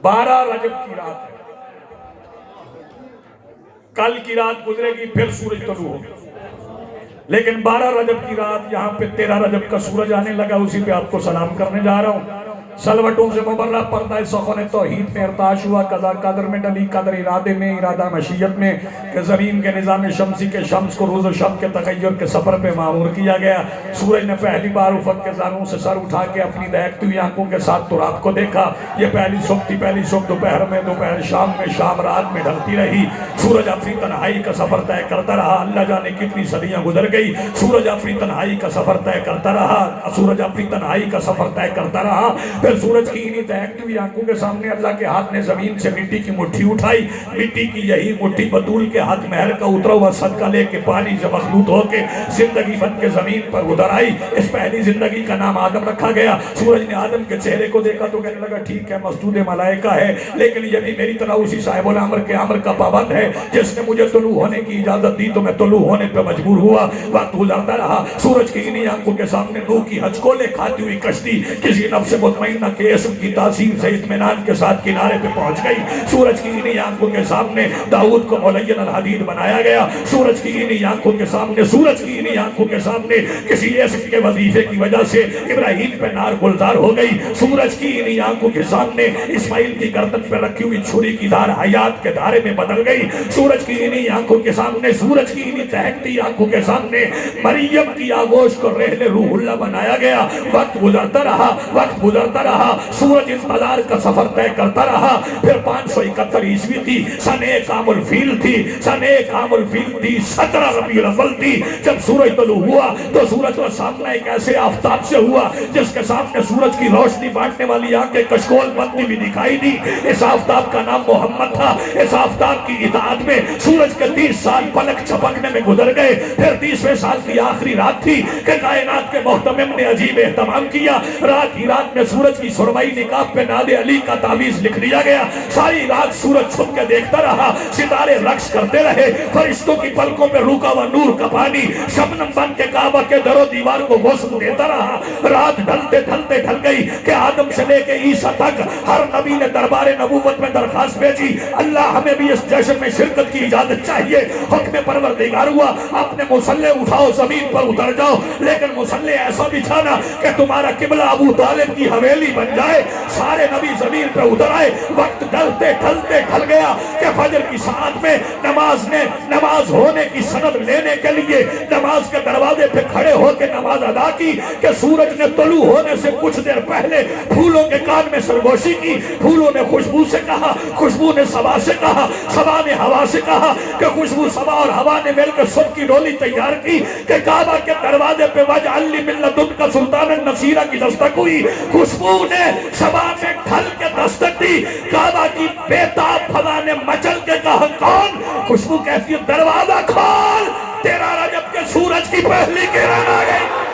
12 رجب کی رات ہے، کل کی رات گزرے گی پھر سورج طلوع ہوگا، لیکن 12 رجب کی رات یہاں پہ 13 رجب کا سورج آنے لگا، اسی پہ آپ کو سلام کرنے جا رہا ہوں۔ سلوٹوں سے مبرہ پردہ سخن توحید میں ارتاش ہوا، قضا قدر میں ڈلی قدر ارادے میں، ارادہ مشیت میں، کہ زمین کے نظام شمسی کے شمس کو روز و شب کے تغیر کے سفر پہ معمور کیا گیا۔ سورج نے پہلی بار افق کے زانوں سے سر اٹھا کے اپنی دہکتی ہوئی آنکھوں کے ساتھ تراب کو دیکھا۔ یہ پہلی صبح تھی، پہلی صبح دوپہر میں، دوپہر شام میں، شام رات میں ڈھلتی رہی۔ سورج اپنی تنہائی کا سفر طے کرتا رہا، اللہ جانے کتنی صدیاں گزر گئی، سورج اپنی تنہائی کا سفر طے کرتا رہا، سورج اپنی تنہائی کا سفر طے کرتا رہا۔ پھر سورج کی انہی دہکتی ہوئی آنکھوں کے سامنے اللہ کے ہاتھ نے زمین سے مٹی کی مٹھی اٹھائی، مٹی کی یہی مٹھی بطول کے ہاتھ مہر کا اترا ہوا صدقہ لے کے پانی سے مخلوط ہو کے زندگی بن کے زمین پر ادھر آئی۔ اس پہلی زندگی کا نام آدم رکھا گیا۔ سورج نے آدم کے چہرے کو دیکھا تو کہنے لگا ٹھیک ہے مسجود ملائکہ ہے، لیکن یہ بھی میری طرح اسی صاحب الامر کے امر کا پابند ہے، جس نے مجھے طلوع ہونے کی اجازت دی تو میں طلوع ہونے پہ مجبور ہوا۔ وقت گزرتا رہا، سورج کی انہی آنکھوں کے سامنے نوح کی ہچکولے کھاتی ہوئی کشتی کسی نفس مطمئنہ کے اسم کی تاثیر سے اطمینان کے ساتھ کنارے پہ پہنچ گئی۔ سورج کی انہی آنکھوں کے سامنے داؤد کو ملین الحدید بنایا گیا۔ سورج کی انہی آنکھوں کے سامنے، سورج کی انہی آنکھوں کے سامنے کسی اسم کے وظیفے کی وجہ سے ابراہیم پہ نار گلزار ہو گئی۔ سورج کی انہی آنکھوں کے سامنے اسماعیل کی گردن پہ رکھی ہوئی چھری کی دھار حیات کے دھارے میں بدل گئی۔ سورج کی انہی آنکھوں کے سامنے، سورج کی انہی دہکتی آنکھوں کے سامنے مریم کی آغوش کو رحل روح اللہ بنایا گیا۔ وقت گزرتا رہا، وقت گزرتا رہا، سورج انتظار کا سفر طے کرتا رہا۔ پھر 571 عیسوی تھی، سن ایک عام الفیل تھی، سن ایک عام الفیل تھی، 17 ربیع الاول تھی۔ جب سورج طلوع ہوا تو سورج کا سامنا ایک ایسے آفتاب سے ہوا جس کے سامنے سورج کی روشنی بانٹنے والی آنکھیں کشکول بنتی بھی دکھائی دی۔ اس آفتاب کا نام محمد تھا۔ اس آفتاب کی اطاعت میں سورج کے 30 سال پلک چھپکنے میں گزر گئے۔ پھر 30ویں سال کی آخری رات تھی کہ کائنات کے محتمم نے عجیب اہتمام کیا۔ رات ہی رات میں سورج کی سرمئی نقاب پہ ناد علی کا تعویذ لکھ دیا گیا۔ ساری رات سورج چھپ کے دیکھتا رہا، ستارے رقص کرتے رہے، فرشتوں کی پلکوں پہ روکا ہوا نور کا پانی شبنم بن کے کعبہ کے در و دیوار کو غسل دیتا رہا۔ رات ڈھلتے ڈھلتے ڈھل گئی کہ آدم سے لے کے عیسیٰ تک ہر نبی نے دربار نبوت میں درخواست بھیجی، اللہ ہمیں بھی اس جشن میں شرکت کی اجازت چاہیے۔ حکم پروردگار ہوا، اپنے مصلے اٹھاؤ، زمین پر اتر جاؤ، لیکن مصلے ایسا بچھانا کہ تمہارا قبلہ ابو طالب کی حویلی بن جائے۔ سارے نبی زمین پر اتر آئے۔ وقت ڈھلتے ڈھلتے ڈھل گیا کہ فجر کی ساعت میں نماز ہونے کی سند لینے کے لیے نماز کے دروازے پہ کھڑے ہو کے نماز ادا کی کہ سورج نے طلوع ہونے سے کچھ دیر پہلے پھولوں کے کان میں سرگوشی کی۔ پھولوں نے خوشبو سے کہا، خوشبو نے صبا سے کہا، صبا نے ہوا سے کہا کہ خوشبو صبا اور ہوا نے مل کر صبح کی ڈولی تیار کی کہ کعبہ کے دروازے پہ وجعل لی من لدنک سلطانا نصیرا کی دستک ہوئی۔ خوشبو نے صبا میں ڈھل کے دستک دی، کعبہ کی بیتاب فضا نے مچل کے کہا کون؟ خوشبو کہتی ہے دروازہ کھول، 13 رجب کے سورج کی پہلی کرن آ گئی۔